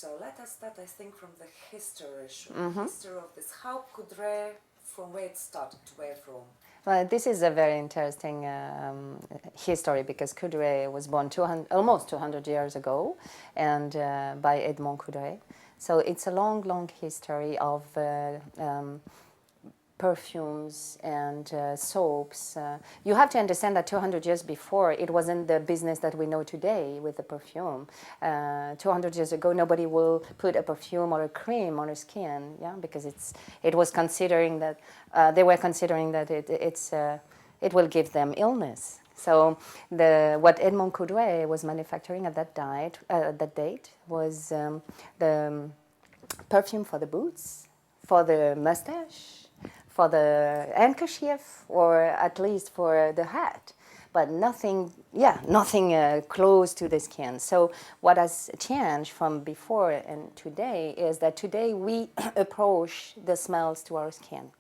So let us start, I think, from the history, history of this. How ECoudray, from where it started to where from? Well, this is a very interesting history because ECoudray was born almost 200 years ago, and by Edmond ECoudray. So it's a long, long history of perfumes and soaps. You have to understand that 200 years before, it wasn't the business that we know today with the perfume. 200 years ago, nobody will put a perfume or a cream on her skin, yeah, because it was considering that they were considering that it will give them illness. So what Edmond ECoudray was manufacturing at that date was the perfume for the boots, for the mustache, for the handkerchief, or at least for the hat, but nothing close to the skin. So what has changed from before and today is that today we approach the smells to our skin.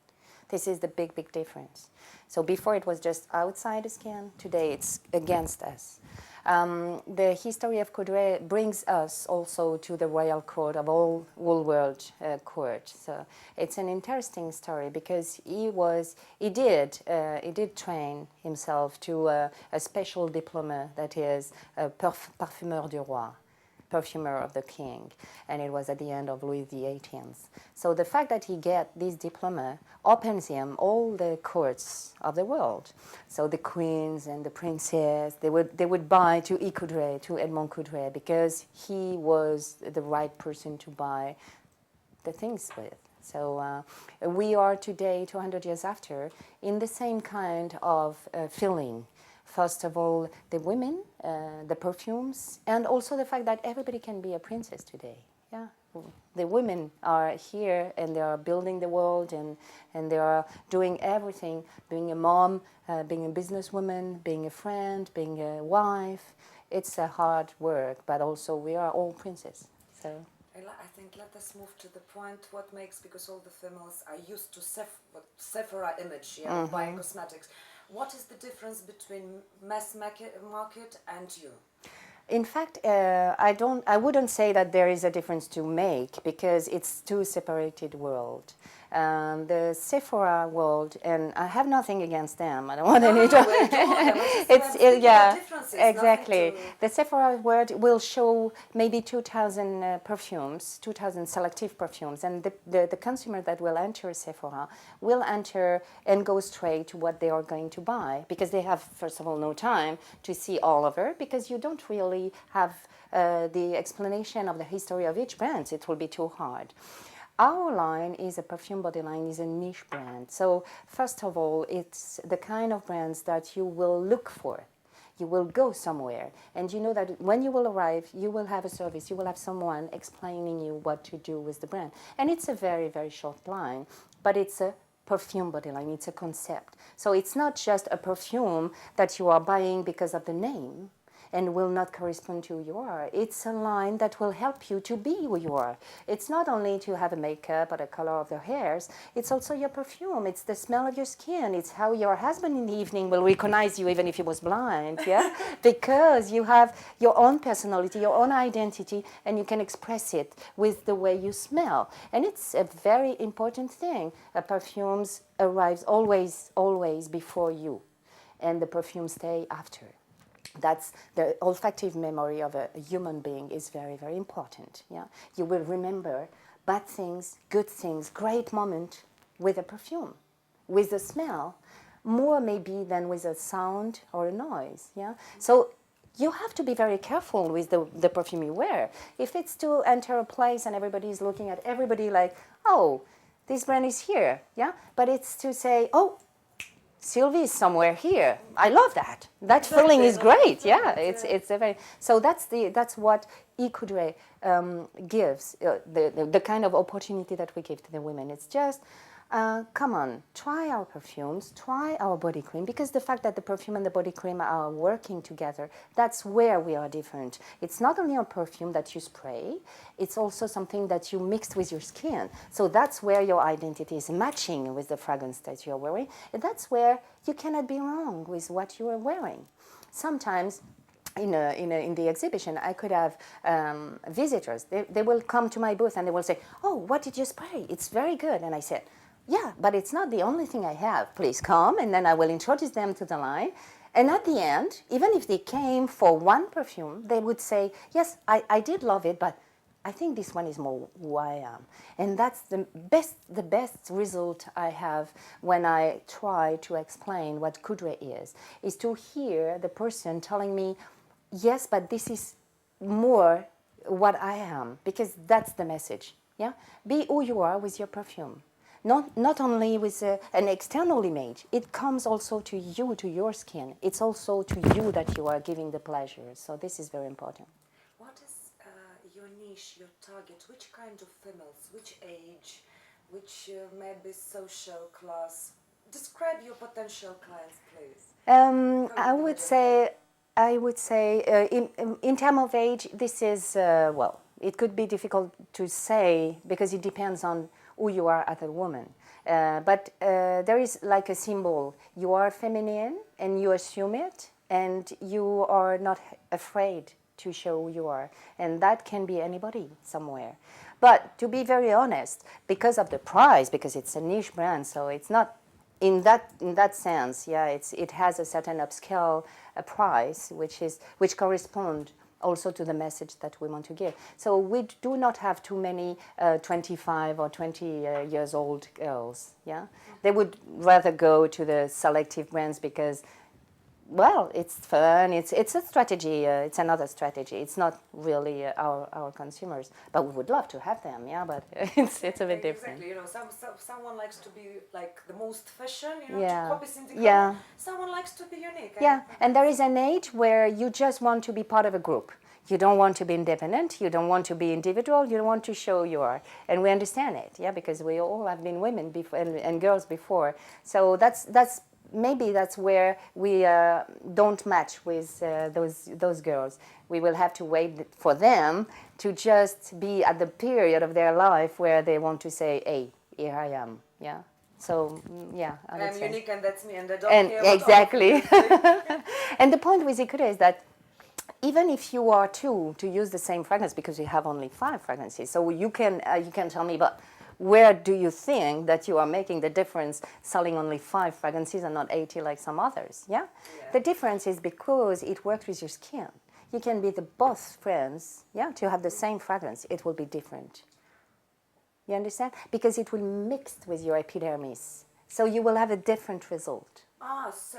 This is the big, big difference. So before it was just outside the skin, today it's against us. The history of ECoudray brings us also to the royal court of all world court. So it's an interesting story because he did train himself to a special diploma that is parfumeur du roi, perfumer of the king, and it was at the end of Louis XVIII. So the fact that he get this diploma opens him all the courts of the world. So the queens and the princes, they would buy to ECoudray, to Edmond ECoudray, because he was the right person to buy the things with. So we are today, 200 years after, in the same kind of feeling. First of all, the women, the perfumes, and also the fact that everybody can be a princess today. Yeah, the women are here and they are building the world and they are doing everything, being a mom, being a businesswoman, being a friend, being a wife. It's a hard work, but also we are all princesses. So I think let us move to the point what makes, because all the females are used to Sephora image, buying cosmetics. What is the difference between mass market and you? In fact, I wouldn't say that there is a difference to make because it's two separated worlds. The Sephora world, and I have nothing against them. I don't want any. Exactly. The Sephora world will show maybe 2,000 perfumes, 2,000 selective perfumes, and the consumer that will enter Sephora will enter and go straight to what they are going to buy because they have, first of all, no time to see all of it because you don't really have the explanation of the history of each brand. It will be too hard. Our line is a perfume body line, is a niche brand. So first of all, it's the kind of brands that you will look for. You will go somewhere, and you know that when you will arrive, you will have a service. You will have someone explaining you what to do with the brand. And it's a very, very short line, but it's a perfume body line. It's a concept. So it's not just a perfume that you are buying because of the name and will not correspond to who you are. It's a line that will help you to be who you are. It's not only to have a makeup or the color of your hairs, it's also your perfume, it's the smell of your skin, it's how your husband in the evening will recognize you even if he was blind, yeah? Because you have your own personality, your own identity, and you can express it with the way you smell. And it's a very important thing. Perfumes arrives always before you, and the perfume stay after. That's the olfactive memory of a human being is very, very important. Yeah, you will remember bad things, good things, great moment with a perfume, with a smell, more maybe than with a sound or a noise. Yeah, so you have to be very careful with the perfume you wear. If it's to enter a place and everybody is looking at everybody like, oh, this brand is here. Yeah, but it's to say, oh, Sylvie is somewhere here. I love that. That feeling is great. Yeah, it's a very. So that's what ECoudray gives the kind of opportunity that we give to the women. It's just come on, try our perfumes, try our body cream, because the fact that the perfume and the body cream are working together, that's where we are different. It's not only a perfume that you spray, it's also something that you mix with your skin. So that's where your identity is matching with the fragrance that you're wearing, and that's where you cannot be wrong with what you are wearing. Sometimes in the exhibition, I could have visitors. They will come to my booth and they will say, "Oh, what did you spray? It's very good." And I said, "Yeah, but it's not the only thing I have. Please come," and then I will introduce them to the line. And at the end, even if they came for one perfume, they would say, "Yes, I did love it, but I think this one is more who I am." And that's the best result I have when I try to explain what ECoudray is to hear the person telling me, "Yes, but this is more what I am," because that's the message. Yeah, be who you are with your perfume. Not only with an external image, it comes also to you, to your skin. It's also to you that you are giving the pleasure. So this is very important. What is your niche, your target? Which kind of females? Which age? Which maybe social class? Describe your potential clients, please. I would say, in terms of age, this is well. It could be difficult to say because it depends on who you are as a woman. But there is like a symbol. You are feminine and you assume it, and you are not afraid to show who you are. And that can be anybody somewhere. But to be very honest, because of the price, because it's a niche brand, so it's not in that sense, yeah, it has a certain upscale price, which corresponds also to the message that we want to give. So we do not have too many 25 or 20 years old girls. Yeah, they would rather go to the selective brands because, well, it's fun. It's a strategy. It's another strategy. It's not really our consumers, but we would love to have them. Yeah, but it's a bit different. Exactly. You know, someone likes to be like the most fashion. You know, Yeah. to copy syndical. Yeah. Someone likes to be unique. Yeah, and there is an age where you just want to be part of a group. You don't want to be independent. You don't want to be individual. You don't want to show you are, and we understand it. Yeah, because we all have been women before and girls before. So maybe that's where we don't match with those girls. We will have to wait for them to just be at the period of their life where they want to say, "Hey, here I am." Yeah. So yeah, I'm say. unique, and that's me, and I don't And care what exactly. And the point with ECoudray is that even if you are two to use the same fragrance, because we have only 5 fragrances, so you can tell me, but where do you think that you are making the difference selling only 5 fragrances and not 80 like some others? Yeah? The difference is because it works with your skin. You can be the both friends, yeah, to have the same fragrance. It will be different. You understand? Because it will mix with your epidermis. So you will have a different result. So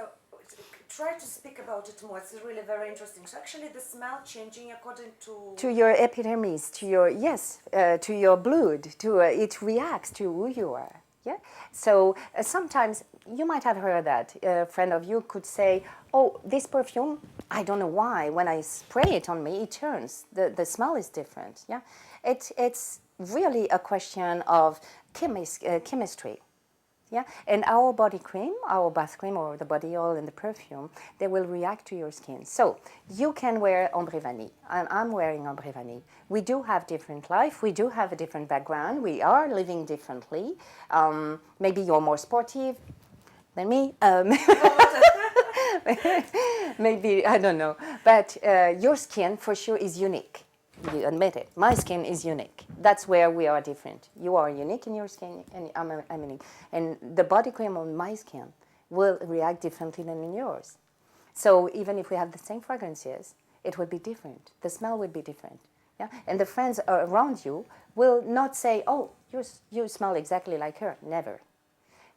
try to speak about it more. It's really very interesting. So actually the smell changing according to your epidermis, to your blood, it reacts to who you are. Yeah. So sometimes you might have heard that a friend of you could say, "Oh, this perfume, I don't know why. When I spray it on me, it turns. The smell is different." Yeah. It's really a question of chemistry. Yeah, and our body cream, our bath cream, or the body oil and the perfume, they will react to your skin. So you can wear Ombre Vanille, and I'm wearing Ombre Vanille. We do have different life. We do have a different background. We are living differently. Maybe you're more sportive than me. Maybe, I don't know. But your skin, for sure, is unique. You admit it. My skin is unique. That's where we are different. You are unique in your skin, and I'm unique. And the body cream on my skin will react differently than in yours. So even if we have the same fragrances, it would be different. The smell would be different. Yeah? And the friends around you will not say, "Oh, you smell exactly like her." Never.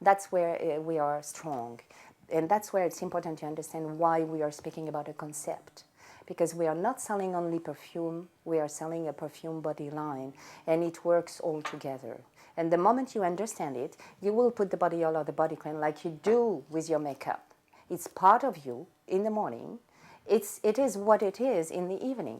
That's where we are strong. And that's where it's important to understand why we are speaking about a concept. Because we are not selling only perfume, we are selling a perfume body line, and it works all together. And the moment you understand it, you will put the body oil or the body cream like you do with your makeup. It's part of you in the morning. It is what it is in the evening.